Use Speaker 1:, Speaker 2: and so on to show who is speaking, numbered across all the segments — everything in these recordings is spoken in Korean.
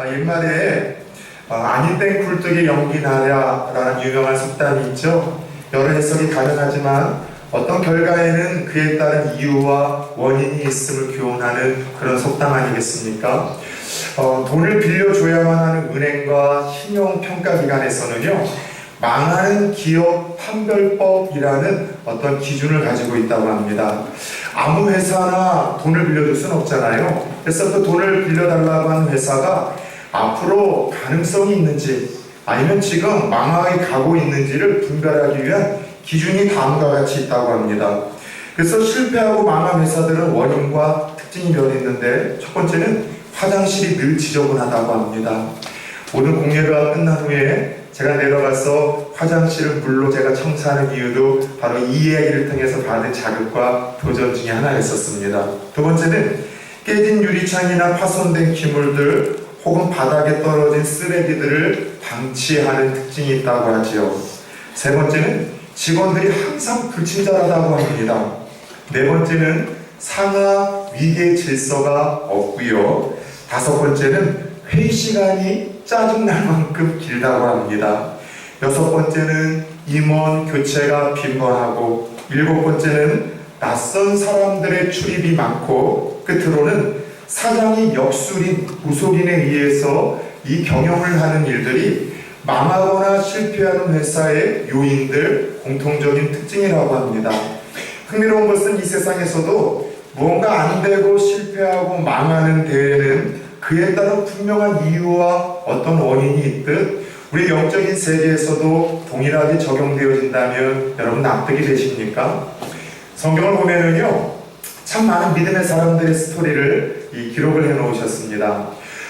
Speaker 1: 옛말에 아니 땡 굴뚝에 연기 나랴라는 유명한 속담이 있죠. 여러 해석이 가능하지만 어떤 결과에는 그에 따른 이유와 원인이 있음을 교훈하는 그런 속담 아니겠습니까? 돈을 빌려줘야만 하는 은행과 신용평가기관에서는요, 망하는 기업 판별법이라는 어떤 기준을 가지고 있다고 합니다. 아무 회사나 돈을 빌려줄 수는 없잖아요. 그래서 그 돈을 빌려달라고 하는 회사가 앞으로 가능성이 있는지 아니면 지금 망하게 가고 있는지를 분별하기 위한 기준이 다음과 같이 있다고 합니다. 그래서 실패하고 망한 회사들은 원인과 특징이 몇 있는데, 첫 번째는 화장실이 늘 지저분하다고 합니다. 오늘 공예가 끝난 후에 제가 내려가서 화장실을 물로 제가 청소하는 이유도 바로 이 이야기를 통해서 받은 자극과 도전 중에 하나였었습니다. 두 번째는 깨진 유리창이나 파손된 기물들 혹은 바닥에 떨어진 쓰레기들을 방치하는 특징이 있다고 하지요. 세 번째는 직원들이 항상 불친절하다고 합니다. 네 번째는 상하 위계 질서가 없고요. 다섯 번째는 회의 시간이 짜증날 만큼 길다고 합니다. 여섯 번째는 임원 교체가 빈번하고, 일곱 번째는 낯선 사람들의 출입이 많고, 끝으로는 사장이 역술인, 무속인에 의해서 이 경영을 하는 일들이 망하거나 실패하는 회사의 요인들, 공통적인 특징이라고 합니다. 흥미로운 것은 이 세상에서도 무언가 안 되고 실패하고 망하는 데에는 그에 따른 분명한 이유와 어떤 원인이 있듯 우리 영적인 세계에서도 동일하게 적용되어진다면 여러분 납득이 되십니까? 성경을 보면은요, 참 많은 믿음의 사람들의 스토리를 기록을 해 놓으셨습니다.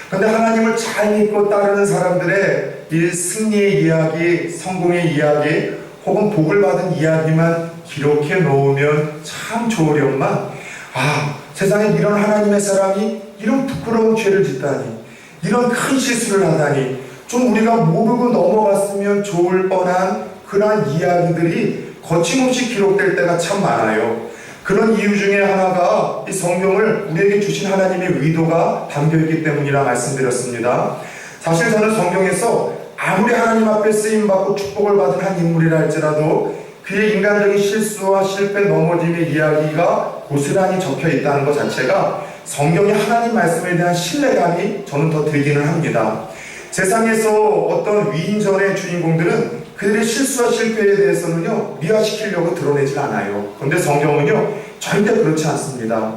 Speaker 1: 그런데 하나님을 잘 믿고 따르는 사람들의 이 승리의 이야기, 성공의 이야기, 혹은 복을 받은 이야기만 기록해 놓으면 참 좋으련만, 세상에 이런 하나님의 사람이 이런 부끄러운 죄를 짓다니, 이런 큰 실수를 하다니, 좀 우리가 모르고 넘어갔으면 좋을 뻔한 그러한 이야기들이 거침없이 기록될 때가 참 많아요. 그런 이유 중에 하나가 이 성경을 우리에게 주신 하나님의 의도가 담겨있기 때문이라 말씀드렸습니다. 사실 저는 성경에서 아무리 하나님 앞에 쓰임받고 축복을 받은 한 인물이라 할지라도 그의 인간적인 실수와 실패, 넘어짐의 이야기가 고스란히 적혀 있다는 것 자체가 성경의 하나님 말씀에 대한 신뢰감이 저는 더 들기는 합니다. 세상에서 어떤 위인전의 주인공들은 그들의 실수와 실패에 대해서는요, 미화시키려고 드러내질 않아요. 그런데 성경은요, 절대 그렇지 않습니다.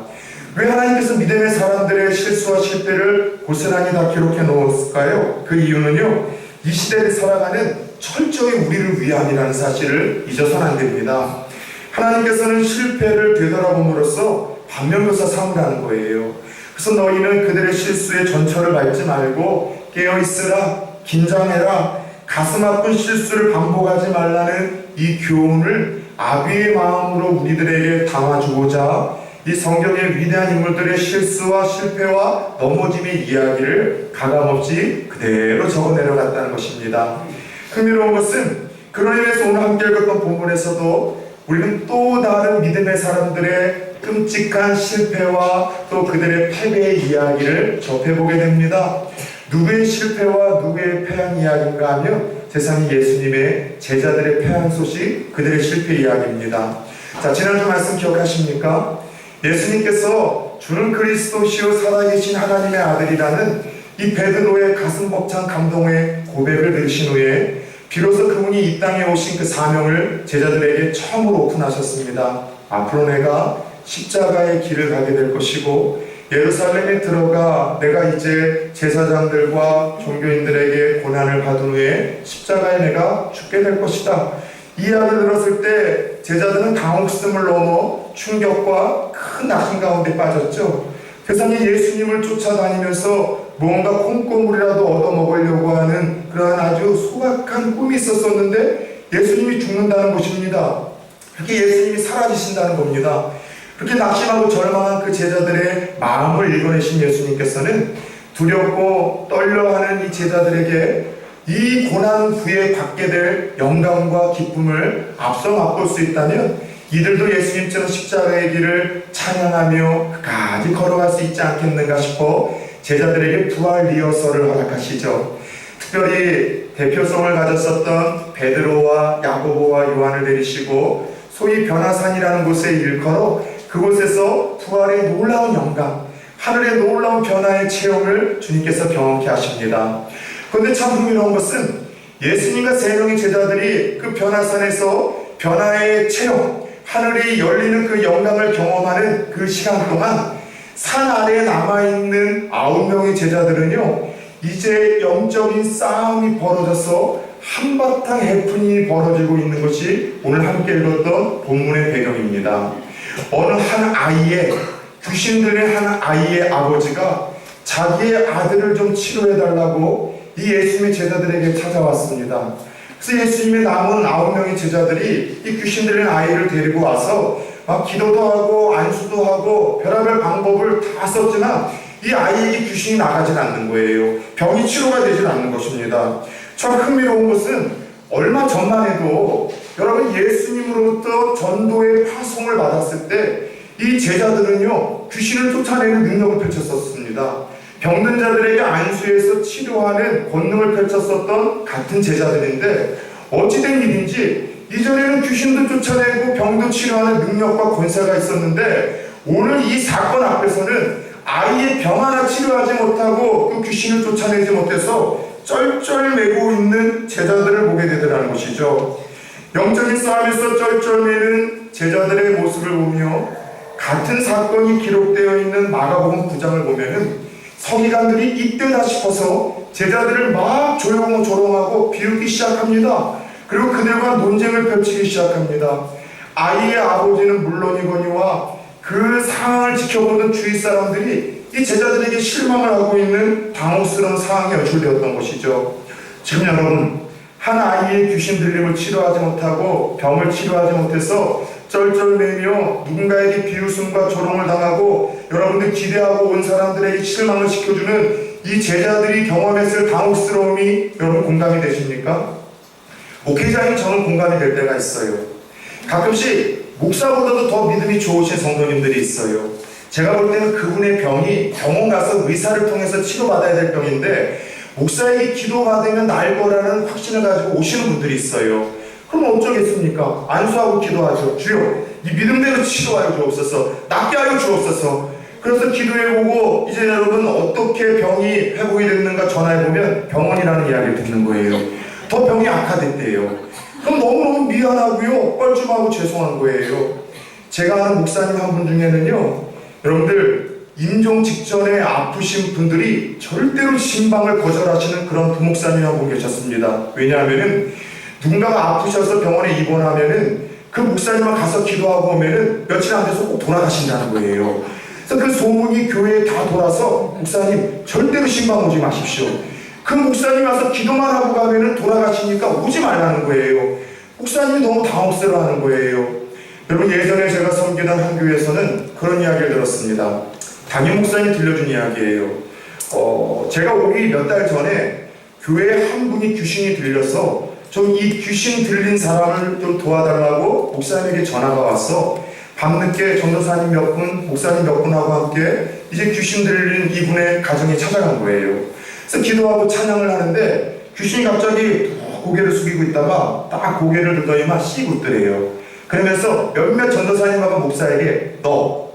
Speaker 1: 왜 하나님께서 믿음의 사람들의 실수와 실패를 고스란히 다 기록해 놓았을까요? 그 이유는요, 이 시대를 살아가는 철저히 우리를 위함이라는 사실을 잊어서는 안 됩니다. 하나님께서는 실패를 되돌아봄으로써 반면교사 삼으라는 거예요. 그래서 너희는 그들의 실수의 전철을 밟지 말고 깨어있으라, 긴장해라, 가슴 아픈 실수를 반복하지 말라는 이 교훈을 아비의 마음으로 우리들에게 담아주고자 이 성경의 위대한 인물들의 실수와 실패와 넘어짐의 이야기를 가감없이 그대로 적어 내려갔다는 것입니다. 흥미로운 것은 그런 의미에서 오늘 함께 읽었던 본문에서도 우리는 또 다른 믿음의 사람들의 끔찍한 실패와 또 그들의 패배의 이야기를 접해보게 됩니다. 누구의 실패와 누구의 패한 이야기인가 하면 세상의 예수님의 제자들의 패한 소식, 그들의 실패 이야기입니다. 자, 지난주 말씀 기억하십니까? 예수님께서 주는 그리스도시요 살아계신 하나님의 아들이라는 이 베드로의 가슴 벅찬 감동의 고백을 들으신 후에 비로소 그분이 이 땅에 오신 그 사명을 제자들에게 처음으로 오픈하셨습니다. 앞으로 내가 십자가의 길을 가게 될 것이고 예루살렘에 들어가 내가 이제 제사장들과 종교인들에게 고난을 받은 후에 십자가에 내가 죽게 될 것이다. 이 이야기를 들었을 때 제자들은 당혹심을 넘어 충격과 큰 낙심 가운데 빠졌죠. 세상에 예수님을 쫓아다니면서 뭔가 콩고물이라도 얻어먹으려고 하는 그러한 아주 소박한 꿈이 있었었는데 예수님이 죽는다는 것입니다. 그렇게 예수님이 사라지신다는 겁니다. 그렇게 낙심하고 절망한 그 제자들의 마음을 읽어내신 예수님께서는 두렵고 떨려하는 이 제자들에게 이 고난 후에 받게 될 영광과 기쁨을 앞서 맛볼 수 있다면 이들도 예수님처럼 십자가의 길을 찬양하며 끝까지 걸어갈 수 있지 않겠는가 싶어 제자들에게 부활 리허설을 허락하시죠. 특별히 대표성을 가졌었던 베드로와 야고보와 요한을 내리시고 소위 변화산이라는 곳에 일컬어 그곳에서 부활의 놀라운 영감, 하늘의 놀라운 변화의 체험을 주님께서 경험케 하십니다. 그런데 참 흥미로운 것은 예수님과 세 명의 제자들이 그 변화산에서 변화의 체험, 하늘이 열리는 그 영광을 경험하는 그 시간 동안 산 아래에 남아있는 9명의 제자들은요, 이제 영적인 싸움이 벌어져서 한바탕 해프닝이 벌어지고 있는 것이 오늘 함께 읽었던 본문의 배경입니다. 어느 한 아이의, 귀신 들린 한 아이의 아버지가 자기의 아들을 좀 치료해달라고 이 예수님의 제자들에게 찾아왔습니다. 그래서 예수님의 남은 9명의 제자들이 이 귀신 들린 아이를 데리고 와서 막 기도도 하고 안수도 하고 별의별 방법을 다 썼지만 이 아이에게 귀신이 나가진 않는 거예요. 병이 치료가 되질 않는 것입니다. 참 흥미로운 것은 얼마 전만 해도 여러분 예수님으로부터 전도의 파송을 받았을 때 이 제자들은요 귀신을 쫓아내는 능력을 펼쳤었습니다. 병든 자들에게 안수해서 치료하는 권능을 펼쳤었던 같은 제자들인데 어찌된 일인지 이전에는 귀신도 쫓아내고 병도 치료하는 능력과 권세가 있었는데 오늘 이 사건 앞에서는 아이의 병 하나 치료하지 못하고 그 귀신을 쫓아내지 못해서 쩔쩔매고 있는 제자들을 보게 되더라는 것이죠. 영적인 싸움에서 쩔쩔매는 제자들의 모습을 보며 같은 사건이 기록되어 있는 마가복음 9장을 보면은 서기관들이 이때다 싶어서 제자들을 막 조롱하고 비웃기 시작합니다. 그리고 그들과 논쟁을 펼치기 시작합니다. 아이의 아버지는 물론이거니와 그 상황을 지켜보는 주위 사람들이 이 제자들에게 실망을 하고 있는 당혹스러운 상황이 연출되었던 것이죠. 지금 여러분, 한 아이의 귀신 들림을 치료하지 못하고 병을 치료하지 못해서 쩔쩔매며 누군가에게 비웃음과 조롱을 당하고 여러분들 기대하고 온 사람들에게 실망을 시켜주는 이 제자들이 경험했을 당혹스러움이 여러분 공감이 되십니까? 목회자인 저는 공감이 될 때가 있어요. 가끔씩 목사보다도 더 믿음이 좋으신 성도님들이 있어요. 제가 볼 때는 그분의 병이 병원 가서 의사를 통해서 치료받아야 될 병인데 목사에게 기도받으면 나을 거라는 확신을 가지고 오시는 분들이 있어요. 그럼 어쩌겠습니까? 안수하고 기도하죠. 주여, 이 믿음대로 치료하여 주옵소서, 낫게 하여 주옵소서. 그래서 기도해보고 이제 여러분 어떻게 병이 회복이 됐는가 전화해보면 병원이라는 이야기를 듣는 거예요. 더 병이 악화됐대요. 그럼 너무너무 미안하고요, 뻘쭘하고 죄송한 거예요. 제가 아는 목사님 한 분 중에는요, 여러분들 임종 직전에 아프신 분들이 절대로 신방을 거절하시는 그런 부목사님 한 분 계셨습니다. 왜냐하면은 누군가가 아프셔서 병원에 입원하면은 그 목사님만 가서 기도하고 오면은 며칠 안 돼서 꼭 돌아가신다는 거예요. 그래서 그 소문이 교회에 다 돌아서 목사님 절대로 신방 오지 마십시오. 그 목사님 와서 기도만 하고 가면은 돌아가시니까 오지 말라는 거예요. 목사님이 너무 당혹스러워하는 거예요. 여러분 예전에 제가 섬기던 한 교회에서는 그런 이야기를 들었습니다. 담임 목사님이 들려준 이야기예요. 제가 오기 몇 달 전에 교회에 한 분이 귀신이 들려서 좀 이 귀신 들린 사람을 좀 도와달라고 목사님에게 전화가 왔어. 밤늦게 전도사님 몇 분, 목사님 몇 분하고 함께 이제 귀신 들린 이분의 가정에 찾아간 거예요. 그래서 기도하고 찬양을 하는데 귀신이 갑자기 고개를 숙이고 있다가 딱 고개를 들더니만 씩 웃더래요. 그러면서 몇몇 전도사님하고 목사에게 너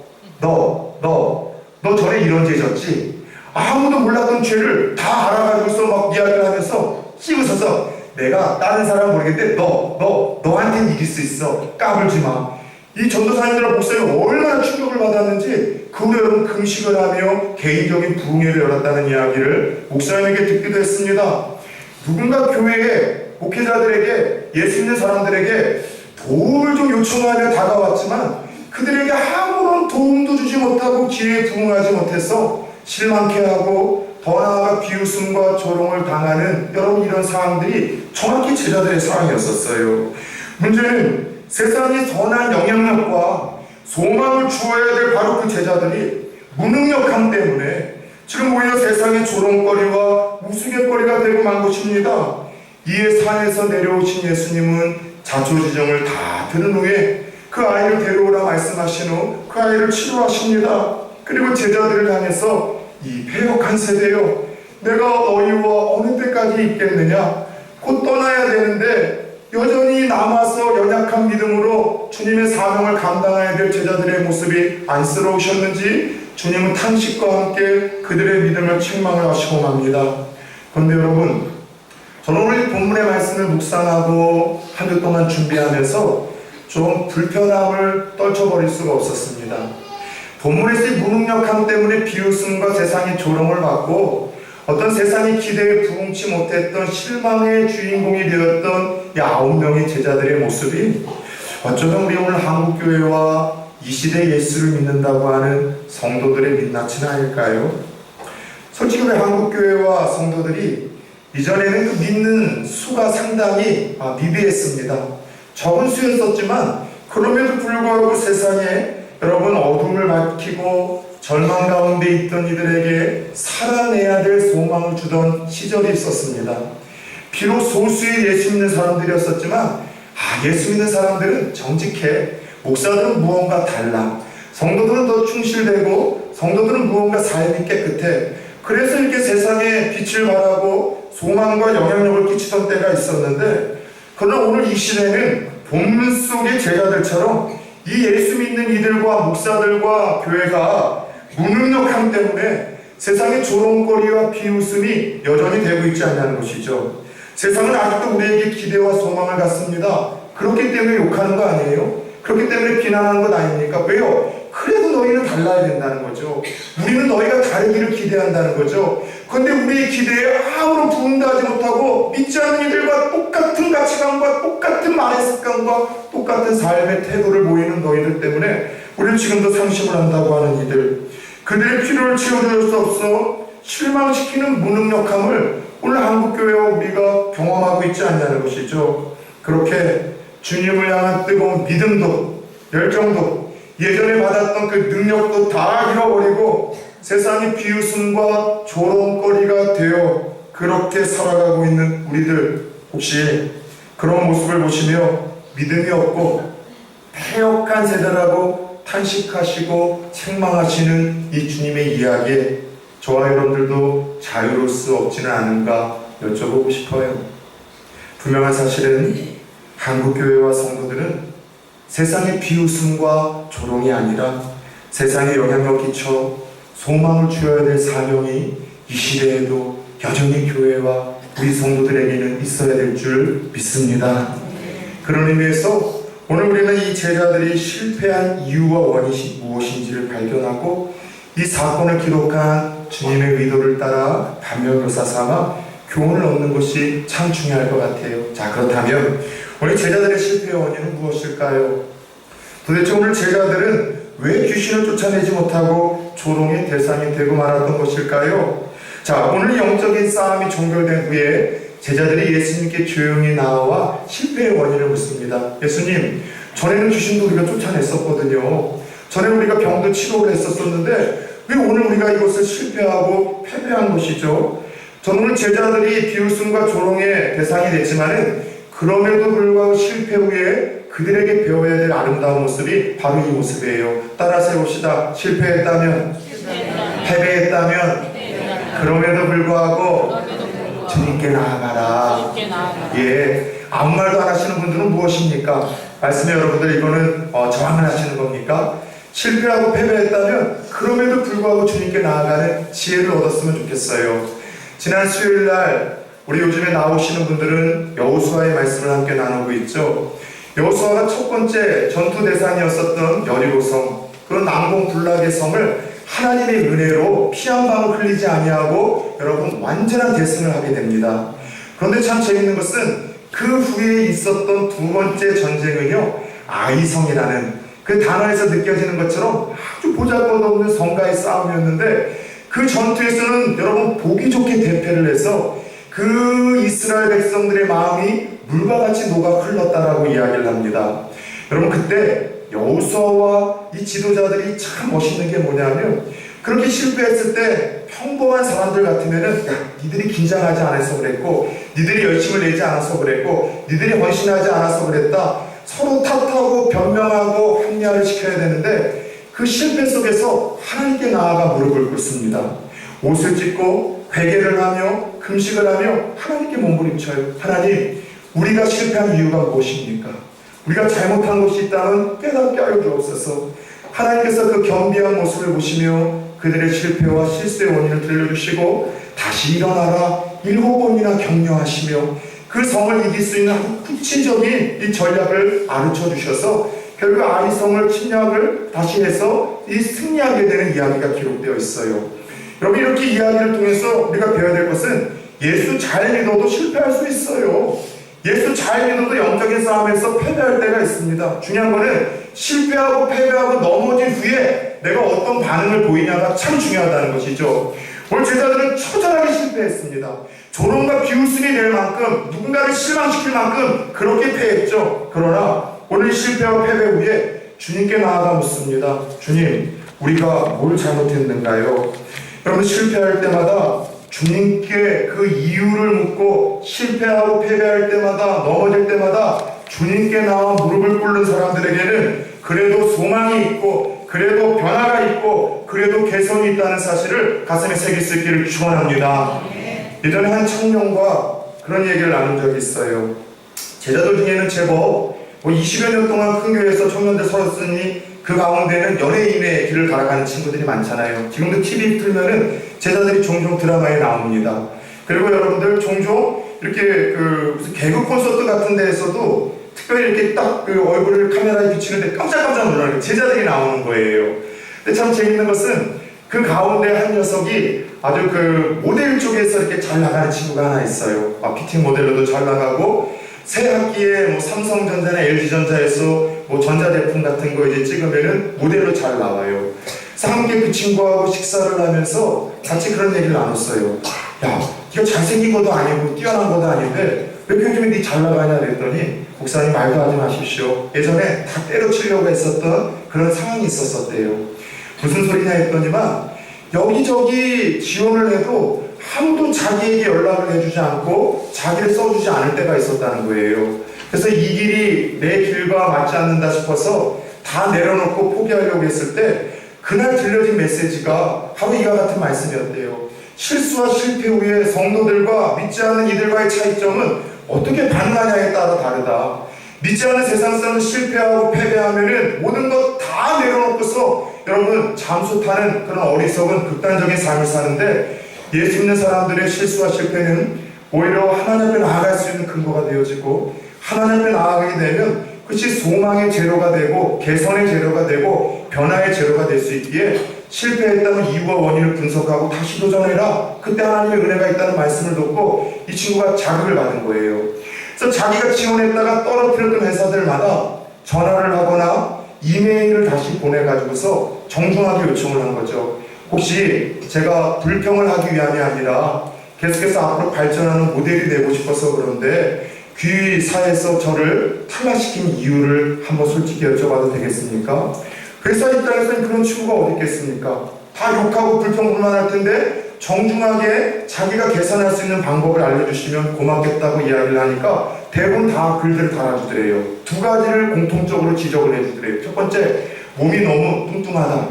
Speaker 1: 전에 이런 죄 졌지? 아무도 몰랐던 죄를 다 알아가지고서 막 이야기를 하면서 씩 웃어서 내가 다른 사람 모르겠는데 너한테는 이길 수 있어. 까불지 마. 이 전도사님들과 목사님이 얼마나 충격을 받았는지 그 후로 여러분 금식을 하며 개인적인 부흥회를 열었다는 이야기를 목사님에게 듣기도 했습니다. 누군가 교회에 목회자들에게 예수 믿는 사람들에게 도움을 좀 요청하며 다가왔지만 그들에게 아무런 도움도 주지 못하고 기회에 부응하지 못해서 실망케 하고 더 나아가 비웃음과 조롱을 당하는 여러분 이런 상황들이 정확히 제자들의 상황이었었어요. 문제는 세상에 선한 영향력과 소망을 주어야 될 바로 그 제자들이 무능력함 때문에 지금 오히려 세상의 조롱거리와 우스갯거리가 되고 만 것입니다. 이에 산에서 내려오신 예수님은 자초지정을 다 들은 후에 그 아이를 데려오라 말씀하신 후 그 아이를 치료하십니다. 그리고 제자들을 향해서 이 패역한 세대여, 내가 너희와 어느 때까지 있겠느냐? 곧 떠나야 되는데 여전히 남아서 연약한 믿음으로 주님의 사명을 감당해야 될 제자들의 모습이 안쓰러우셨는지 주님은 탄식과 함께 그들의 믿음을 책망을 하시고 맙니다. 그런데 여러분, 저는 오늘 본문의 말씀을 묵상하고 한 주 동안 준비하면서 좀 불편함을 떨쳐버릴 수가 없었습니다. 본문에서의 무능력함 때문에 비웃음과 세상의 조롱을 받고 어떤 세상의 기대에 부응치 못했던 실망의 주인공이 되었던 이 9명의 제자들의 모습이 어쩌면 우리 오늘 한국교회와 이 시대에 예수를 믿는다고 하는 성도들의 민낯은 아닐까요? 솔직히 우리 한국교회와 성도들이 이전에는 그 믿는 수가 상당히 미비했습니다. 적은 수였었지만 그럼에도 불구하고 세상에 여러분 어둠을 밝히고 절망 가운데 있던 이들에게 살아내야 될 소망을 주던 시절이 있었습니다. 비록 소수의 예수 믿는 사람들이었었지만 예수 믿는 사람들은 정직해, 목사들은 무언가 달라, 성도들은 더 충실되고 성도들은 무언가 삶이 깨끗해, 그래서 이렇게 세상에 빛을 발하고 소망과 영향력을 끼치던 때가 있었는데, 그러나 오늘 이 시대는 본문 속의 제자들처럼 이 예수 믿는 이들과 목사들과 교회가 무능력함 때문에 세상의 조롱거리와 비웃음이 여전히 되고 있지 않냐는 것이죠. 세상은 아직도 우리에게 기대와 소망을 갖습니다. 그렇기 때문에 욕하는 거 아니에요? 그렇기 때문에 비난하는 것 아닙니까? 왜요? 그래도 너희는 달라야 된다는 거죠. 우리는 너희가 다르기를 기대한다는 거죠. 그런데 우리의 기대에 아무런 부응도 하지 못하고 믿지 않는 이들과 똑같은 가치관과 똑같은 말의 습관과 똑같은 삶의 태도를 보이는 너희들 때문에 우리는 지금도 상심을 한다고 하는 이들, 그들의 필요를 채워줄 수 없어 실망시키는 무능력함을 오늘 한국교회와 우리가 경험하고 있지 않냐는 것이죠. 그렇게 주님을 향한 뜨거운 믿음도 열정도 예전에 받았던 그 능력도 다 잃어버리고 세상의 비웃음과 조롱거리가 되어 그렇게 살아가고 있는 우리들, 혹시 그런 모습을 보시며 믿음이 없고 패역한 세대라고 탄식하시고 책망하시는 이 주님의 이야기에 저와 여러분들도 자유로울 수 없지는 않은가 여쭤보고 싶어요. 분명한 사실은 한국교회와 성도들은 세상의 비웃음과 조롱이 아니라 세상에 영향력 끼쳐 소망을 주어야 될 사명이 이 시대에도 여전히 교회와 우리 성도들에게는 있어야 될 줄 믿습니다. 그런 의미에서 오늘 우리는 이 제자들이 실패한 이유와 원인이 무엇인지를 발견하고 이 사건을 기록한 주님의 의도를 따라 반면교사 삼아 교훈을 얻는 것이 참 중요할 것 같아요. 자, 그렇다면 오늘 제자들의 실패의 원인은 무엇일까요? 도대체 오늘 제자들은 왜 귀신을 쫓아내지 못하고 조롱의 대상이 되고 말았던 것일까요? 자, 오늘 영적인 싸움이 종결된 후에 제자들이 예수님께 조용히 나와 실패의 원인을 묻습니다. 예수님, 전에는 귀신도 우리가 쫓아냈었거든요. 전에 우리가 병도 치료를 했었었는데 왜 오늘 우리가 이것을 실패하고 패배한 것이죠? 저는 오늘 제자들이 비웃음과 조롱의 대상이 됐지만은 그럼에도 불구하고 실패 후에 그들에게 배워야 될 아름다운 모습이 바로 이 모습이에요. 따라서 해봅시다. 실패했다면, 패배했다면, 그럼에도 불구하고 주님께 나아가라. 예, 아무 말도 안 하시는 분들은 무엇입니까? 말씀에 여러분들 이거는 저항을 하시는 겁니까? 실패하고 패배했다면 그럼에도 불구하고 주님께 나아가는 지혜를 얻었으면 좋겠어요. 지난 수요일날 우리 요즘에 나오시는 분들은 여호수아의 말씀을 함께 나누고 있죠. 여호수아가 첫 번째 전투 대상이었었던 여리고성, 그 난공불락의 성을 하나님의 은혜로 피 한 방울 흘리지 아니하고 여러분 완전한 대승을 하게 됩니다. 그런데 참 재밌는 것은 그 후에 있었던 두 번째 전쟁은요, 아이성이라는 그 단어에서 느껴지는 것처럼 아주 보잘것없는 성가의 싸움이었는데 그 전투에서는 여러분 보기 좋게 대패를 해서 그 이스라엘 백성들의 마음이 물과 같이 녹아 흘렀다라고 이야기를 합니다. 여러분, 그때 여호수아와 이 지도자들이 참 멋있는 게 뭐냐면 그렇게 실패했을 때 평범한 사람들 같으면은 야, 니들이 긴장하지 않아서 그랬고 니들이 열심을 내지 않아서 그랬고 니들이 헌신하지 않아서 그랬다, 서로 탓하고 변명하고 합리화를 시켜야 되는데 그 실패 속에서 하나님께 나아가 무릎을 꿇습니다. 옷을 찢고 회개를 하며 금식을 하며 하나님께 몸부림쳐요. 하나님, 우리가 실패한 이유가 무엇입니까? 우리가 잘못한 것이 있다면 깨닫게 하여 주옵소서. 하나님께서 그 겸비한 모습을 보시며 그들의 실패와 실수의 원인을 들려주시고 다시 일어나라 7번이나 격려하시며 그 성을 이길 수 있는 아주 구체적인 이 전략을 가르쳐 주셔서 결국 아이성을 침략을 다시 해서 이 승리하게 되는 이야기가 기록되어 있어요. 여러분, 이렇게 이야기를 통해서 우리가 배워야 될 것은 예수 잘 믿어도 실패할 수 있어요. 예수 잘 믿어도 영적인 싸움에서 패배할 때가 있습니다. 중요한 거는 실패하고 패배하고 넘어진 후에 내가 어떤 반응을 보이냐가 참 중요하다는 것이죠. 오늘 제자들은 처절하게 실패했습니다. 조롱과 비웃음이 될 만큼, 누군가를 실망시킬 만큼 그렇게 패했죠. 그러나 오늘 실패와 패배 후에 주님께 나아가 묻습니다. 주님, 우리가 뭘 잘못했는가요? 여러분, 실패할 때마다 주님께 그 이유를 묻고 실패하고 패배할 때마다, 넘어질 때마다 주님께 나와 무릎을 꿇는 사람들에게는 그래도 소망이 있고, 그래도 변화가 있고, 그래도 개선이 있다는 사실을 가슴에 새길 수 있기를 축원합니다. 예전에 한 청년과 그런 얘기를 나눈 적이 있어요. 제자들 중에는 제법 20여 년 동안 큰 교회에서 청년들 서었으니 그 가운데는 연예인의 길을 갈아가는 친구들이 많잖아요. 지금도 TV 틀면은 제자들이 종종 드라마에 나옵니다. 그리고 여러분들 종종 이렇게 무슨 개그 콘서트 같은 데에서도 특별히 이렇게 딱 얼굴을 카메라에 비치는데 깜짝깜짝 놀라는 제자들이 나오는 거예요. 근데 참 재밌는 것은 그 가운데 한 녀석이 아주 모델 쪽에서 이렇게 잘 나가는 친구가 하나 있어요. 마케팅 모델로도 잘 나가고, 새 학기에 삼성전자나 LG전자에서 전자제품 같은 거 이제 찍으면은 모델로 잘 나와요. 그래서 함께 그 친구하고 식사를 하면서 같이 그런 얘기를 나눴어요. 야, 네가 잘생긴 것도 아니고 뛰어난 것도 아닌데 왜 요즘에 네 잘 나가냐 그랬더니, 목사님 말도 하지 마십시오. 예전에 다 때려치려고 했었던 그런 상황이 있었대요. 무슨 소리냐 했더니만, 여기저기 지원을 해도 아무도 자기에게 연락을 해주지 않고 자기를 써주지 않을 때가 있었다는 거예요. 그래서 이 길이 내 길과 맞지 않는다 싶어서 다 내려놓고 포기하려고 했을 때 그날 들려진 메시지가 바로 이와 같은 말씀이었대요. 실수와 실패 후에 성도들과 믿지 않는 이들과의 차이점은 어떻게 반응하냐에 따라 다르다. 믿지 않는 세상 사람은 실패하고 패배하면은 모든 것 다 내려놓고서 여러분 잠수 타는 그런 어리석은 극단적인 삶을 사는데, 예수 믿는 사람들의 실수와 실패는 오히려 하나님 앞에 나아갈 수 있는 근거가 되어지고, 하나님 앞에 나아가게 되면 그것이 소망의 재료가 되고 개선의 재료가 되고 변화의 재료가 될 수 있기에, 실패했다면 이유와 원인을 분석하고 다시 도전해라. 그때 하나님의 은혜가 있다는 말씀을 듣고 이 친구가 자극을 받은 거예요. 그래서 자기가 지원했다가 떨어뜨렸던 회사들마다 전화를 하거나 이메일을 다시 보내가지고서 정중하게 요청을 한 거죠. 혹시 제가 불평을 하기 위함이 아니라 계속해서 앞으로 발전하는 모델이 되고 싶어서 그런데 귀사에서 저를 탈락시킨 이유를 한번 솔직히 여쭤봐도 되겠습니까? 회사 입장에서는 그런 친구가 어디 있겠습니까? 다 욕하고 불평불만 할 텐데 정중하게 자기가 개선할 수 있는 방법을 알려주시면 고맙겠다고 이야기를 하니까 대부분 다 글들을 달아주더래요. 두 가지를 공통적으로 지적을 해주더래요. 첫 번째, 몸이 너무 뚱뚱하다.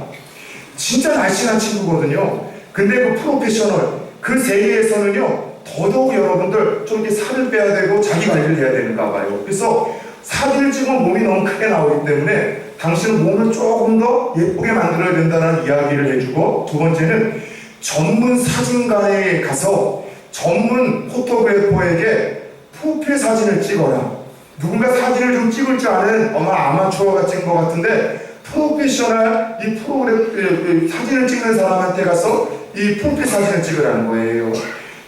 Speaker 1: 진짜 날씬한 친구거든요. 근데 그 프로페셔널, 그 세계에서는요, 더더욱 여러분들 좀 이렇게 살을 빼야 되고 자기 관리를 해야 되는가 봐요. 그래서 사진을 찍으면 몸이 너무 크게 나오기 때문에 당신은 몸을 조금 더 예쁘게 만들어야 된다는 이야기를 해주고, 두 번째는 전문 사진가에 가서 전문 포토그래퍼에게 프로필 사진을 찍어라. 누군가 사진을 좀 찍을 줄 아는 아마추어가 찍은 것 같은데 프로페셔널 이 프로그램 사진을 찍는 사람한테 가서 이 프로필 사진을 찍으라는 거예요.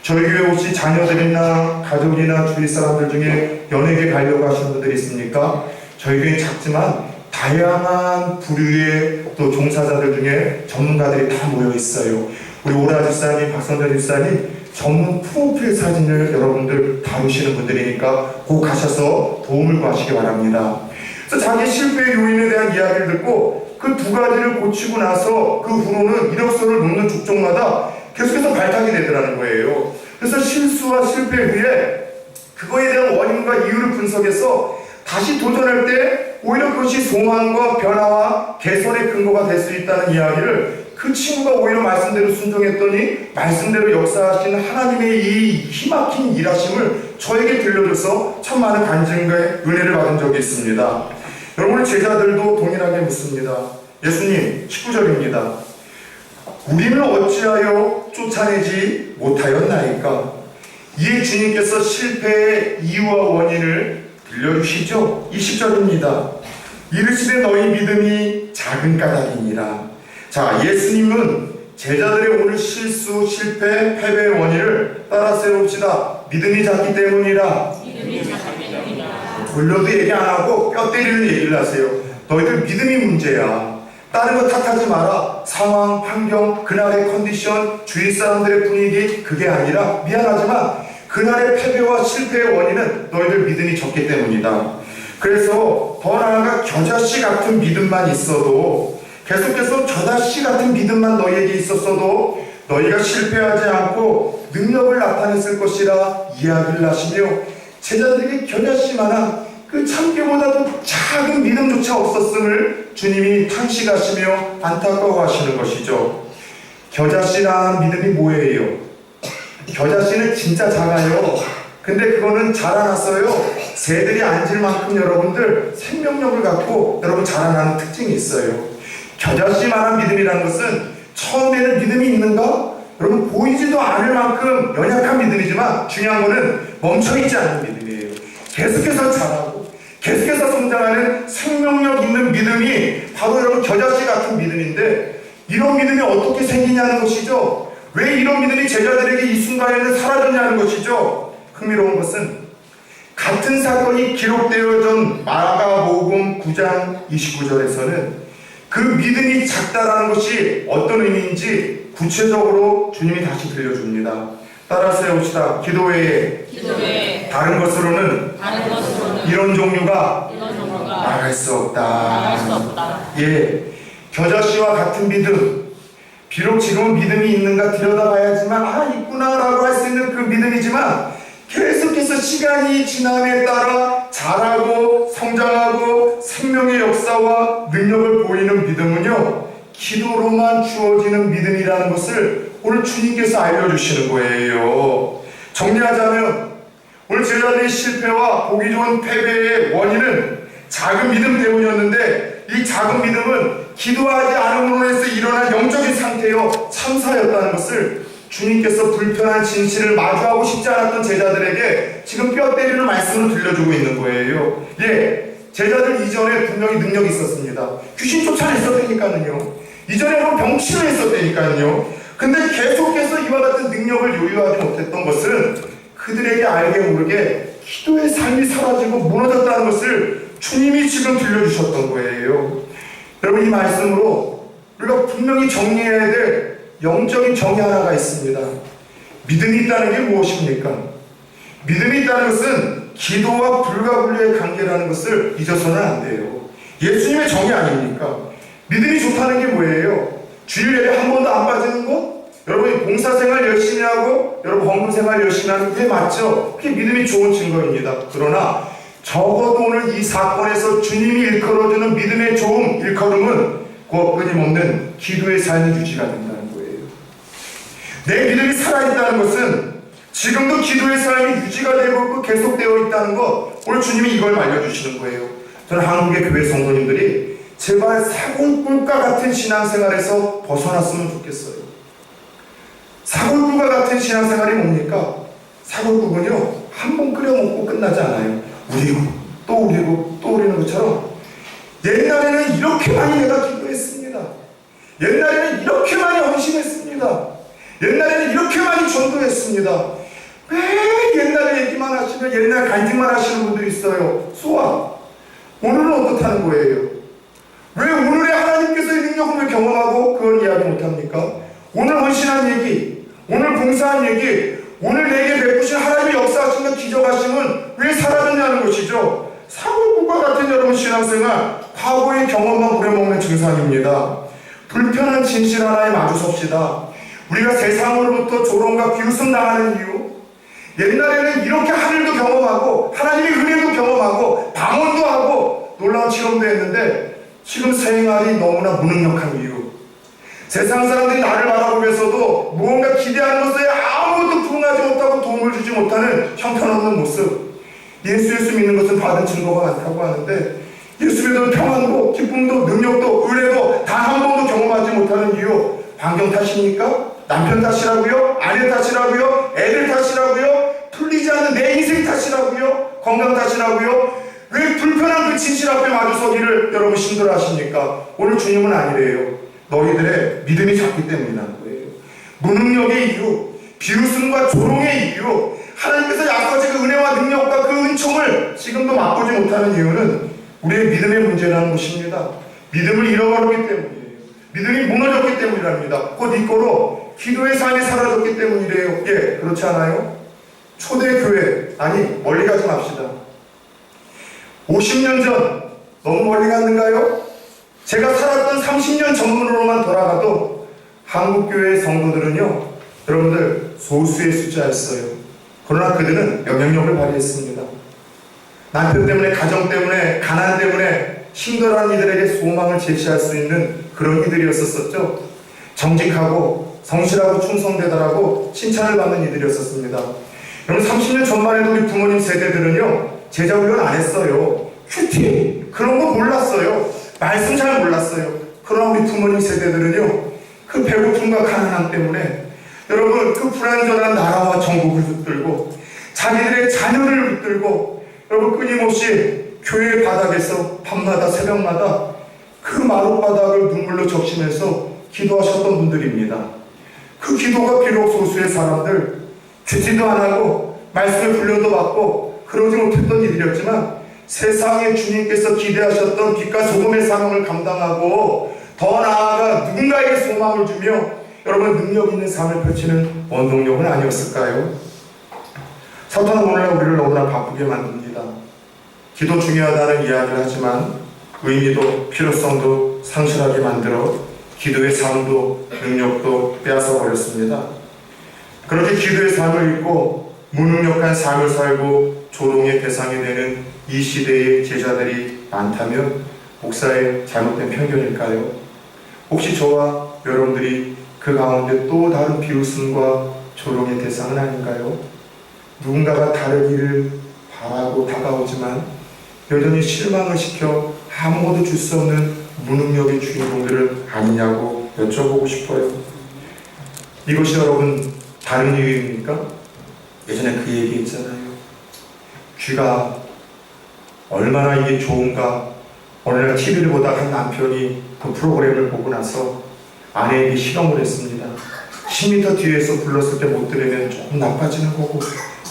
Speaker 1: 저희 교회 혹시 자녀들이나 가족이나 주위 사람들 중에 연예계 가려고 하시는 분들이 있습니까? 저희 교회 작지만 다양한 부류의 또 종사자들 중에 전문가들이 다 모여 있어요. 우리 오라 집사님, 박선재 집사님 전문 프로필 사진을 여러분들 다루시는 분들이니까 꼭 가셔서 도움을 구하시기 바랍니다. 그래서 자기 실패의 요인에 대한 이야기를 듣고 그 두 가지를 고치고 나서 그 후로는 이력서를 놓는 족족마다 계속해서 발탁이 되더라는 거예요. 그래서 실수와 실패 후에 그거에 대한 원인과 이유를 분석해서 다시 도전할 때 오히려 그것이 소망과 변화와 개선의 근거가 될 수 있다는 이야기를 그 친구가 오히려 말씀대로 순종했더니 말씀대로 역사하시는 하나님의 이 힘막힌 일하심을 저에게 들려줘서 참 많은 간증과 은혜를 받은 적이 있습니다. 여러분, 제자들도 동일하게 묻습니다. 예수님, 19절입니다. 우리는 어찌하여 쫓아내지 못하였나이까? 이에 주님께서 실패의 이유와 원인을 들려주시죠. 20절입니다. 이르시되 너희 믿음이 작은 까닭이니라. 자, 예수님은 제자들의 오늘 실수, 실패, 패배의 원인을 따라 세웁시다. 믿음이 작기 때문이라. 돌려도 얘기 안 하고 뼈 때리는 얘기를 하세요. 너희들 믿음이 문제야. 다른 거 탓하지 마라. 상황, 환경, 그날의 컨디션, 주위 사람들의 분위기, 그게 아니라 미안하지만 그날의 패배와 실패의 원인은 너희들 믿음이 적기 때문이다. 그래서 더 나아가 겨자씨 같은 믿음만 있어도, 계속해서 겨자씨 같은 믿음만 너희에게 있었어도 너희가 실패하지 않고 능력을 나타냈을 것이라 이야기를 하시며, 제자들에게 겨자씨만한 그 참깨보다도 작은 믿음조차 없었음을 주님이 탄식하시며 안타까워하시는 것이죠. 겨자씨라는 믿음이 뭐예요? 겨자씨는 진짜 작아요. 근데 그거는 자라났어요. 새들이 앉을 만큼 여러분들 생명력을 갖고 여러분 자라나는 특징이 있어요. 겨자씨만한 믿음이라는 것은 처음에는 믿음이 있는가? 여러분, 보이지도 않을 만큼 연약한 믿음이지만 중요한 거는 멈춰있지 않는 믿음이에요. 계속해서 자라고 계속해서 성장하는 생명력 있는 믿음이 바로 여러분 겨자씨 같은 믿음인데, 이런 믿음이 어떻게 생기냐는 것이죠. 왜 이런 믿음이 제자들에게 이 순간에는 사라졌냐는 것이죠. 흥미로운 것은 같은 사건이 기록되어진 마가복음 9장 29절에서는 그 믿음이 작다라는 것이 어떤 의미인지 구체적으로 주님이 다시 들려줍니다. 따라서 해봅시다. 기도회에 다른 것으로는 이런 종류가 말할 수 없다. 예, 겨자씨와 같은 믿음, 비록 지금은 믿음이 있는가 들여다봐야지만 있구나라고 할 수 있는 그 믿음이지만, 계속해서 시간이 지남에 따라 자라고 성장하고 생명의 역사와 능력을 보이는 믿음은요, 기도로만 주어지는 믿음이라는 것을 오늘 주님께서 알려주시는 거예요. 정리하자면 오늘 제자들의 실패와 보기 좋은 패배의 원인은 작은 믿음 때문이었는데, 이 작은 믿음은 기도하지 않음으로 해서 일어난 영적인 상태요 참사였다는 것을 주님께서 불편한 진실을 마주하고 싶지 않았던 제자들에게 지금 뼈 때리는 말씀을 들려주고 있는 거예요. 예, 제자들 이전에 분명히 능력이 있었습니다. 귀신 쫓아냈었다니까요. 이전에 병치료 했었다니까요. 근데 계속해서 이와 같은 능력을 요구하지 못했던 것은 그들에게 알게 모르게 기도의 삶이 사라지고 무너졌다는 것을 주님이 지금 들려주셨던 거예요. 여러분, 이 말씀으로 우리가 분명히 정리해야 될 영적인 정의 하나가 있습니다. 믿음이 있다는 게 무엇입니까? 믿음이 있다는 것은 기도와 불가분리의 관계라는 것을 잊어서는 안 돼요. 예수님의 정의 아닙니까? 믿음이 좋다는 게 뭐예요? 주일 예배 한 번도 안 빠지는 것? 여러분이 봉사생활 열심히 하고 여러분 헌금생활 열심히 하는 게 맞죠? 그게 믿음이 좋은 증거입니다. 그러나 적어도 오늘 이 사건에서 주님이 일컬어주는 믿음의 좋은 일컬음은 그 끊임없는 기도의 삶이 유지가 된다는 거예요. 내 믿음이 살아있다는 것은 지금도 기도의 삶이 유지가 되고 있고 계속되어 있다는 것, 오늘 주님이 이걸 알려주시는 거예요. 저는 한국의 교회 성도님들이 제발 사골꿀과 같은 신앙생활에서 벗어났으면 좋겠어요. 사골국과 같은 신앙생활이 뭡니까? 사골국은요, 한 번 끓여 먹고 끝나지 않아요. 우리고 또 우리고 또 우리는 것처럼 옛날에는 이렇게 많이 내가 기도했습니다. 옛날에는 이렇게 많이 헌신했습니다. 옛날에는 이렇게 많이 전도했습니다. 왜 옛날 얘기만 하시면 옛날 간증만 하시는 분들이 있어요. 소아, 오늘은 어떻다는 거예요? 왜 오늘의 하나님께서의 능력을 경험하고 그걸 이야기 못합니까? 오늘 헌신한 얘기, 오늘 봉사한 얘기, 오늘 내게 베푸신 하나님의 역사하심과 기적하심은 왜 사라졌냐는 것이죠. 사골국과 같은 여러분 신앙생활, 과거의 경험만 부려먹는 증상입니다. 불편한 진실 하나에 마주섭시다. 우리가 세상으로부터 조롱과 비웃음 당하는 이유, 옛날에는 이렇게 하늘도 경험하고 하나님의 은혜도 경험하고 방언도 하고 놀라운 체험도 했는데 지금 생활이 너무나 무능력한 이유, 세상 사람들이 나를 바라보면서도 무언가 기대하는 것에 아무것도 부응하지 못하고 도움을 주지 못하는 형편없는 모습. 예수 믿는 것은 받은 증거가 많다고 하는데 예수 믿어도 평안도 기쁨도 능력도 은혜도 단 한 번도 경험하지 못하는 이유, 환경 탓입니까? 남편 탓이라고요? 아내 탓이라고요? 애들 탓이라고요? 풀리지 않는 내 인생 탓이라고요? 건강 탓이라고요? 왜 불편한 그 진실 앞에 마주서기를 여러분 힘들어 하십니까? 오늘 주님은 아니래요. 너희들의 믿음이 작기 때문이라는 거예요. 무능력의 이유, 비웃음과 조롱의 이유, 하나님께서 약속하신 그 은혜와 능력과 그 은총을 지금도 맛보지 못하는 이유는 우리의 믿음의 문제라는 것입니다. 믿음을 잃어버렸기 때문이에요. 믿음이 무너졌기 때문이랍니다. 곧 이거로 기도의 삶이 사라졌기 때문이래요. 예, 그렇지 않아요? 초대교회, 아니 멀리 가지 맙시다. 50년 전, 너무 멀리 갔는가요? 제가 살았던 30년 전으로만 돌아가도 한국교회 성도들은요, 여러분들 소수의 숫자였어요. 그러나 그들은 영향력을 발휘했습니다. 남편 때문에, 가정 때문에, 가난 때문에 힘들어하는 이들에게 소망을 제시할 수 있는 그런 이들이었었죠. 정직하고 성실하고 충성되더라고 칭찬을 받는 이들이었었습니다. 여러분 30년 전만 해도 우리 부모님 세대들은요, 제자 훈련 안 했어요. 큐티 그런 거 몰랐어요. 말씀 잘 몰랐어요. 그러나 우리 부모님 세대들은요, 그 배고픔과 가난함 때문에 여러분 그 불완전한 나라와 정국을 붙들고 자기들의 자녀를 붙들고 여러분 끊임없이 교회 바닥에서 밤마다 새벽마다 그 마룻바닥을 눈물로 적시면서 기도하셨던 분들입니다. 그 기도가 비록 소수의 사람들, 큐티도 안 하고 말씀의 훈련도 받고 그러지 못했던 일이었지만 세상에 주님께서 기대하셨던 빛과 소금의 사명을 감당하고 더 나아가 누군가에게 소망을 주며 여러분 능력 있는 삶을 펼치는 원동력은 아니었을까요? 사탄은 오늘날 우리를 너무나 바쁘게 만듭니다. 기도 중요하다는 이야기를 하지만 의미도 필요성도 상실하게 만들어 기도의 삶도 능력도 빼앗아 버렸습니다. 그렇게 기도의 삶을 잊고 무능력한 삶을 살고 조롱의 대상이 되는 이 시대의 제자들이 많다면 목사의 잘못된 편견일까요? 혹시 저와 여러분들이 그 가운데 또 다른 비웃음과 조롱의 대상은 아닌가요? 누군가가 다르기를 바라고 다가오지만 여전히 실망을 시켜 아무것도 줄 수 없는 무능력의 주인공들은 아니냐고 여쭤보고 싶어요. 이것이 여러분 다른 이유입니까? 예전에 그 얘기 있잖아요. 귀가 얼마나 이게 좋은가. 어느 날 TV를 보다 한 남편이 그 프로그램을 보고 나서 아내에게 실험을 했습니다. 10m 뒤에서 불렀을 때 못 들으면 조금 나빠지는 거고,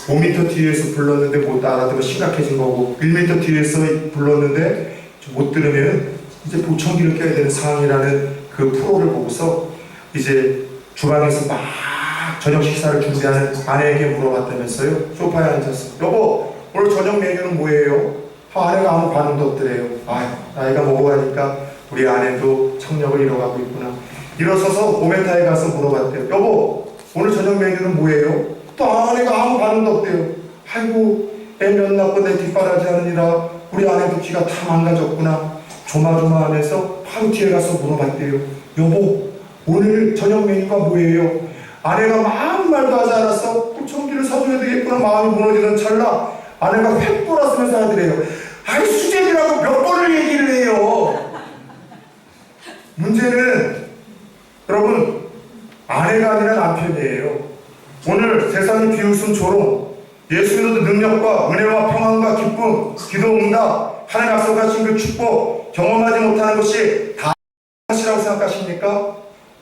Speaker 1: 5m 뒤에서 불렀는데 못 알아들으면 심각해진 거고, 1m 뒤에서 불렀는데 못 들으면 이제 보청기를 껴야 되는 상황이라는 그 프로를 보고서 이제 주방에서 막 저녁 식사를 준비하는 아내에게 물어봤다면서요. 소파에 앉아서 여보 오늘 저녁 메뉴는 뭐예요? 아내가 아무 반응도 없더래요. 나이가 먹어가니까 우리 아내도 청력을 잃어가고 있구나. 일어서서 오메타에 가서 물어봤대요. 여보 오늘 저녁 메뉴는 뭐예요? 또 아내가 아무 반응도 없대요. 아이고 애 몇 낳고 내 뒷바라지 하느니라 우리 아내도 귀가 다 망가졌구나. 조마조마하면서 바로 뒤에 가서 물어봤대요. 여보 오늘 저녁 메뉴가 뭐예요? 아내가 아무 말도 하지 않았어. 보청기를 사줘야 되겠구나 마음이 무너지던 찰나 아내가 획 돌아서면서 하더래요. 아이 수제비라고 몇 번을 얘기를 해요. 문제는 여러분 아내가 아니라 남편이에요. 오늘 세상의 비웃음 조롱, 예수 믿어도 능력과 은혜와 평안과 기쁨, 기도 응답, 하나님 약속하신 그 축복 경험하지 못하는 것이 다 탓이라고 생각하십니까?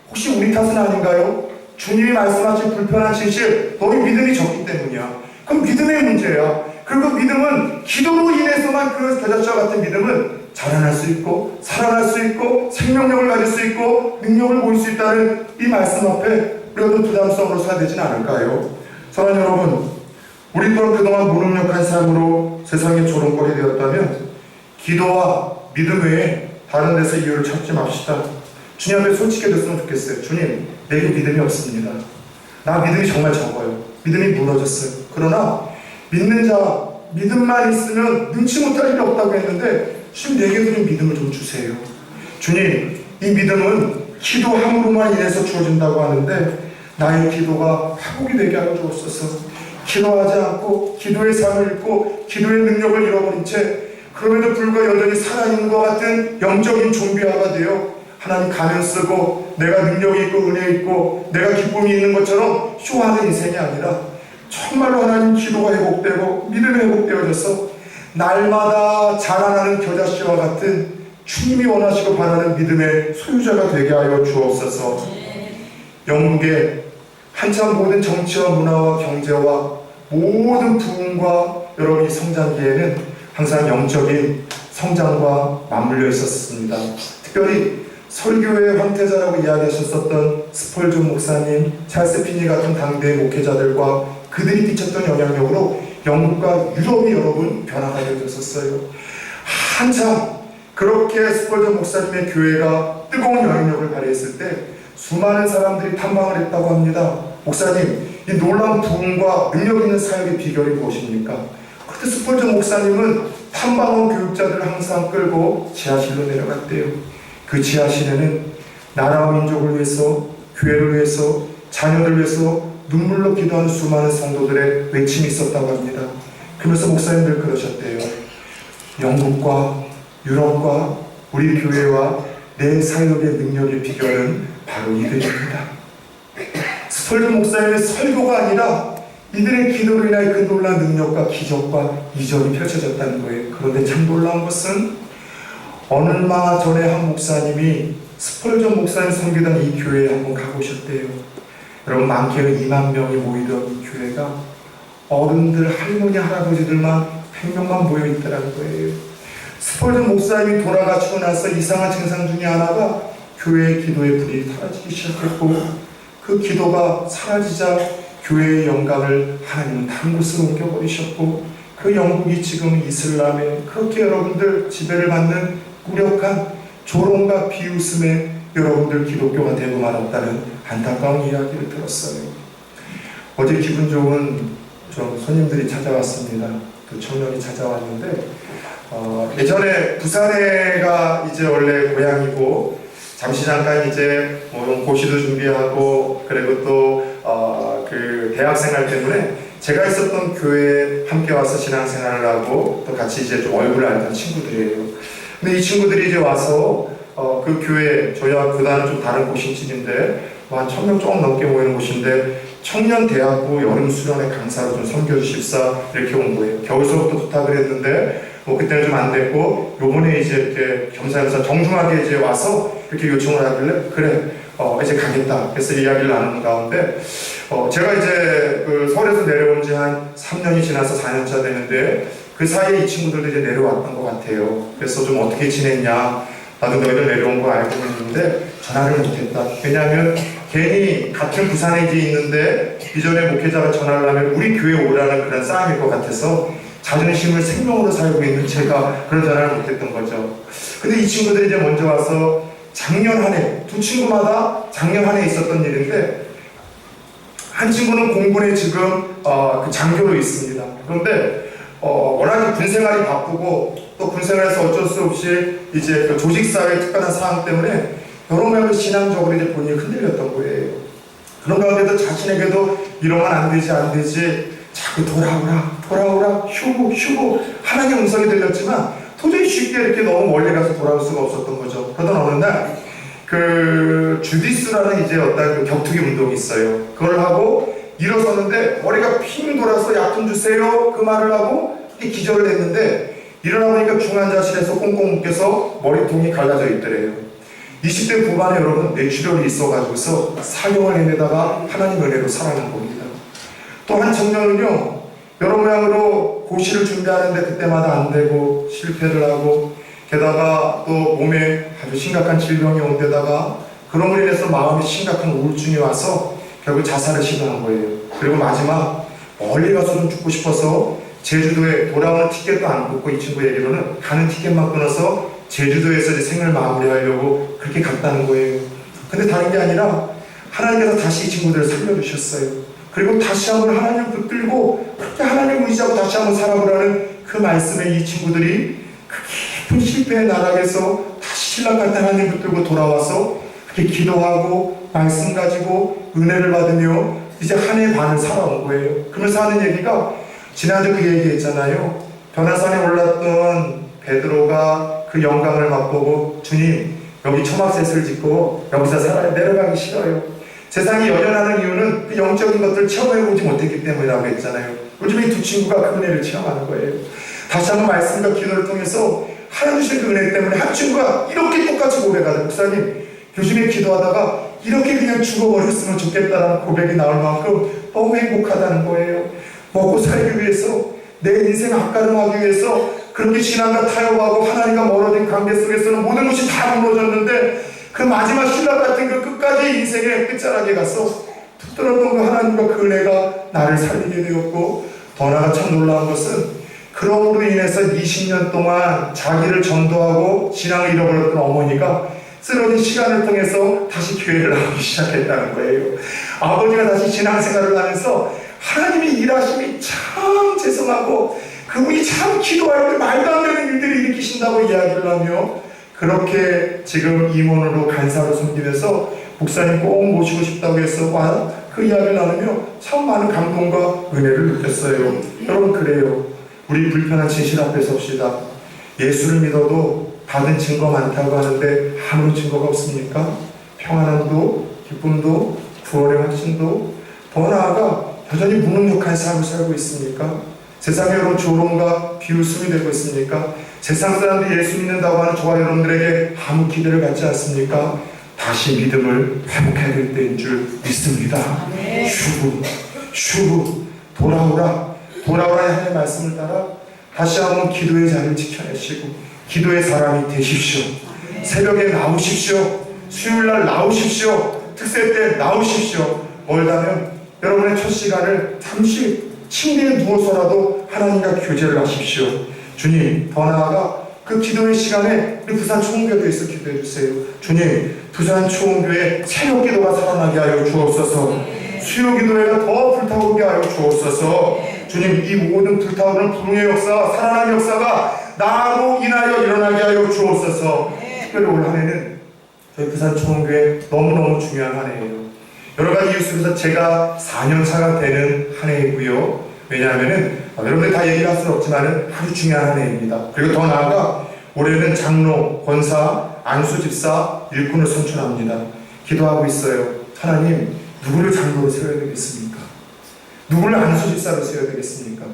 Speaker 1: 혹시 우리 탓은 아닌가요? 주님이 말씀하신 불편한 진실, 너희 믿음이 적기 때문이야. 그럼 믿음의 문제야. 그리고 믿음은 기도로 인해서만 그 겨자씨와 같은 믿음은 자라날 수 있고 살아날 수 있고 생명력을 가질 수 있고 능력을 보일 수 있다는 이 말씀 앞에 우리가 부담성으로 서야 되진 않을까요? 사랑하는 여러분, 우리 또한 그동안 무능력한 삶으로 세상의 조롱거리 되었다면 기도와 믿음 외에 다른 데서 이유를 찾지 맙시다. 주님 앞에 솔직해졌으면 좋겠어요. 주님, 내게 믿음이 없습니다. 나 믿음이 정말 적어요. 믿음이 무너졌어요. 그러나 믿는 자, 믿음만 있으면 능치 못할 일이 없다고 했는데 주님 내게도 좀 믿음을 좀 주세요. 주님, 이 믿음은 기도함으로만 인해서 주어진다고 하는데 나의 기도가 회복이 되게 하여 주옵소서. 기도하지 않고 기도의 삶을 잃고 기도의 능력을 잃어버린 채 그럼에도 불구하고 여전히 살아있는 것 같은 영적인 좀비화가 되어 하나님 가면 쓰고 내가 능력이 있고 은혜 있고 내가 기쁨이 있는 것처럼 쇼하는 인생이 아니라 정말로 하나님 기도가 회복되고 믿음이 회복되어져서 날마다 자라나는 겨자씨와 같은 주님이 원하시고 바라는 믿음의 소유자가 되게 하여 주옵소서. 영국의 한참 모든 정치와 문화와 경제와 모든 부흥과 여러분이 성장기에는 항상 영적인 성장과 맞물려 있었습니다. 특별히 설교의 황태자라고 이야기하셨었던 스펄전 목사님, 찰스 피니 같은 당대의 목회자들과 그들이 끼쳤던 영향력으로 영국과 유럽이 여러분 변화가 되었었어요. 한참 그렇게 스펄전 목사님의 교회가 뜨거운 영향력을 발휘했을 때 수많은 사람들이 탐방을 했다고 합니다. 목사님, 이 놀라운 부흥과 능력 있는 사역의 비결이 무엇입니까? 그때 스펄전 목사님은 탐방원 교육자들을 항상 끌고 지하실로 내려갔대요. 그 지하실에는 나라와 민족을 위해서, 교회를 위해서, 자녀들을 위해서 눈물로 기도하는 수많은 성도들의 외침이 있었다고 합니다. 그러면서 목사님들 그러셨대요. 영국과 유럽과 우리 교회와 내 사역의 능력의 비결은 바로 이들입니다. 스펄전 목사님의 설교가 아니라 이들의 기도로 인하여 그 놀라운 능력과 기적과 이적이 펼쳐졌다는 거예요. 그런데 참 놀라운 것은 얼마 전에 한 목사님이 스펄전 목사님 섬기던 이 교회에 한번 가보셨대요. 여러분, 많게는 2만 명이 모이던 이 교회가 어른들, 할머니, 할아버지들만 100명만 모여있더라는 거예요. 스펄전 목사님이 돌아가시고 나서 이상한 증상 중에 하나가 교회의 기도의 불이 사라지기 시작했고 그 기도가 사라지자 교회의 영광을 하나님은 다른 곳으로 옮겨버리셨고 그 영국이 지금 이슬람에 그렇게 여러분들 지배를 받는 무력한 조롱과 비웃음에 여러분들 기독교가 되고 말았다는 안타까운 이야기를 들었어요. 어제 기분 좋은 좀 손님들이 찾아왔습니다. 그 청년이 찾아왔는데 예전에 부산에가 이제 원래 고향이고 잠시 잠깐 이제 뭐 고시도 준비하고 그리고 또 그 대학생활 때문에 제가 있었던 교회에 함께 와서 신앙생활을 하고 또 같이 이제 좀 얼굴을 알던 친구들이에요. 근데 이 친구들이 이제 와서 그 교회 저희와 그다음 좀 다른 곳인데 한 1000명 조금 넘게 모이는 곳인데 청년대학부 여름수련회 강사로 좀 섬겨주십사 이렇게 온 거예요. 겨울 수업도 부탁을 했는데 뭐 그때는 좀 안 됐고 요번에 이제 이렇게 겸사겸사 정중하게 이제 와서 이렇게 요청을 하길래 그래 이제 가겠다 그래서 이야기를 나누는 가운데 제가 이제 그 서울에서 내려온 지 한 3년이 지나서 4년차 되는데 그 사이에 이 친구들도 이제 내려왔던 것 같아요. 그래서 좀 어떻게 지냈냐, 나도 너희들 내려온 거 알고 있는데 전화를 못했다. 왜냐하면 괜히 같은 부산에 이제 있는데 이전에 목회자가 전화를 하면 우리 교회 오라는 그런 싸움일 것 같아서 자존심을 생명으로 살고 있는 제가 그런 전화를 못했던 거죠. 근데 이 친구들이 이제 먼저 와서 작년 한 해, 두 친구마다 작년 한 해 있었던 일인데 한 친구는 공군에 지금 그 장교로 있습니다. 그런데 워낙에 군생활이 바쁘고 또 군생활에서 어쩔 수 없이 이제 그 조직사회 특별한 상황 때문에 여러 명의 신앙적으로 이제 본인이 흔들렸던 거예요. 그런 가운데도 자신에게도 이러면 안 되지 자꾸 돌아오라 휴고 하나님의 음성이 들렸지만 도저히 쉽게 이렇게 너무 멀리 가서 돌아올 수가 없었던 거죠. 그러던 어느 날 그 주디스라는 이제 어떤 그 격투기 운동이 있어요. 그걸 하고 일어섰는데 머리가 핑 돌아서 약 좀 주세요 그 말을 하고 기절을 했는데 일어나 보니까 중환자실에서 꽁꽁 묶여서 머리통이 갈라져 있더래요. 20대 후반에 여러분 뇌출혈이 있어가지고서 사경을 해내다가 하나님 은혜로 살아난 겁니다. 또 한 청년은요 여러 모양으로 고시를 준비하는데 그때마다 안 되고 실패를 하고 게다가 또 몸에 아주 심각한 질병이 온 데다가 그런 인해서 마음에 심각한 우울증이 와서 결국 자살을 시도한 거예요. 그리고 마지막 멀리 가서 좀 죽고 싶어서 제주도에 돌아오는 티켓도 안 끊고 이 친구 얘기로는 가는 티켓만 끊어서 제주도에서 이제 생을 마무리하려고 그렇게 갔다는 거예요. 근데 다른 게 아니라 하나님께서 다시 이 친구들을 살려주셨어요. 그리고 다시 한번 하나님을 붙들고 그렇게 하나님을 의지하고 다시 한번 살아보라는 그 말씀에 이 친구들이 그 깊은 실패의 나락에서 다시 신랑 같은 하나님 붙들고 돌아와서 그렇게 기도하고 말씀 가지고 은혜를 받으며 이제 한 해 반을 살아온 거예요. 그러면서 하는 얘기가, 지난주 그 얘기했잖아요. 변화산에 올랐던 베드로가 그 영광을 맛보고, 주님 여기 초막셋을 짓고 여기서 살아야, 내려가기 싫어요. 세상이 연연하는 이유는 그 영적인 것들을 체험해보지 못했기 때문이라고 했잖아요. 요즘 이 두 친구가 그 은혜를 체험하는 거예요. 다시 한번 말씀과 기도를 통해서 하나님 주신 그 은혜 때문에 한 친구가 이렇게 똑같이 고백하는, 목사님 요즘에 기도하다가 이렇게 그냥 죽어버렸으면 좋겠다라는 고백이 나올 만큼 너무 행복하다는 거예요. 먹고 살기 위해서, 내 인생 앞가름하기 위해서 그렇게 신앙과 타협하고 하나님과 멀어진 관계 속에서는 모든 것이 다 무너졌는데, 그 마지막 신랑 같은 그 끝까지 인생의 끝자락에 가서 붙들었던 그 하나님과 그 은혜가 나를 살리게 되었고, 더 나아가 참 놀라운 것은, 그럼으로 인해서 20년 동안 자기를 전도하고 신앙을 잃어버렸던 어머니가 쓰러진 시간을 통해서 다시 교회를 하기 시작했다는 거예요. 아버지가 다시 신앙생활을 하면서 하나님의 일하심이 참 죄송하고, 그분이 참 기도할 때 말도 안 되는 일들을 일으키신다고 이야기를 하며, 그렇게 지금 임원으로 간사로 섬기면서 목사님 꼭 모시고 싶다고 해서 그 이야기를 나누며 참 많은 감동과 은혜를 느꼈어요. 여러분, 그래요. 우리 불편한 진실 앞에 섭시다. 예수를 믿어도 받은 증거 많다고 하는데 아무런 증거가 없습니까? 평안함도, 기쁨도, 구원의 확신도, 더 나아가 여전히 무능력한 삶을 살고 있습니까? 세상에 여러분 조롱과 비웃음이 되고 있습니까? 세상 사람들이 예수 믿는다고 하는 저와 여러분들에게 아무 기대를 갖지 않습니까? 다시 믿음을 회복해야 될 때인 줄 믿습니다. 슈브 돌아오라 하나님의 말씀을 따라 다시 한번 기도의 자리를 지켜내시고 기도의 사람이 되십시오. 새벽에 나오십시오. 수요일날 나오십시오. 특세 때 나오십시오. 멀다면 여러분의 첫 시간을 잠시 침대에 누워서라도 하나님과 교제를 하십시오. 주님, 더 나아가 그 기도의 시간에 우리 부산 초원교회에서 기도해 주세요. 주님, 부산 초원교회 새벽 기도가 살아나게 하여 주옵소서. 수요 기도회가 더 불타오르게 하여 주옵소서. 주님, 이 모든 불타오르는 부흥의 역사, 살아난 역사가 나로 인하여 일어나게 하여 주옵소서. 특별히 올 한 해는 저희 부산 초원교회 너무너무 중요한 한 해예요. 여러 가지 이유 속에서 제가 4년 차가 되는 한 해이고요. 왜냐하면은 여러분들 다 얘기를 할 수는 없지만은 아주 중요한 한 해입니다. 그리고 더 나아가 올해는 장로, 권사, 안수 집사, 일꾼을 선출합니다. 기도하고 있어요. 하나님, 누구를 장로로 세워야 되겠습니까? 누구를 안수 집사로 세워야 되겠습니까?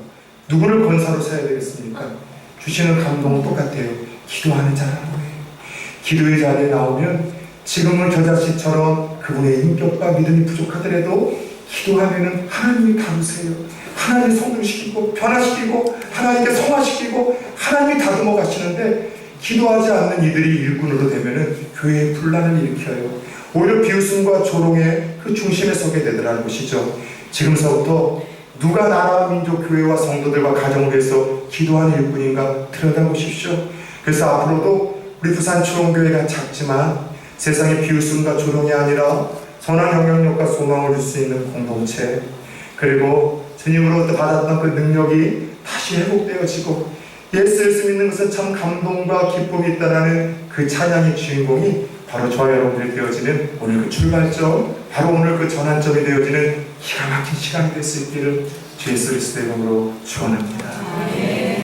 Speaker 1: 누구를 권사로 세워야 되겠습니까? 주시는 감동은 똑같아요. 기도하는 자라는 거예요. 기도의 자리에 나오면 지금은 저 자식처럼 그분의 인격과 믿음이 부족하더라도 기도하면은 하나님이 다루세요. 하나님이 성장시키고 변화시키고 하나님께 성화시키고 하나님이 다듬어 가시는데, 기도하지 않는 이들이 일꾼으로 되면은 교회에 분란을 일으켜요. 오히려 비웃음과 조롱의 그 중심에 서게 되더라는 것이죠. 지금서부터 누가 나라, 민족, 교회와 성도들과 가정을 위해서 기도하는 일꾼인가 들여다보십시오. 그래서 앞으로도 우리 부산 초원교회가 작지만 세상의 비웃음과 조롱이 아니라 선한 영향력과 소망을 줄 수 있는 공동체, 그리고 주님으로부터 받았던 그 능력이 다시 회복되어지고 예수 믿는 것은 참 감동과 기쁨이 있다라는 그 찬양의 주인공이 바로 저와 여러분들이 되어지는 오늘 그 출발점, 바로 오늘 그 전환점이 되어지는 기가 막힌 시간이 될 수 있기를 주 예수 그리스도의 이름으로 축원합니다.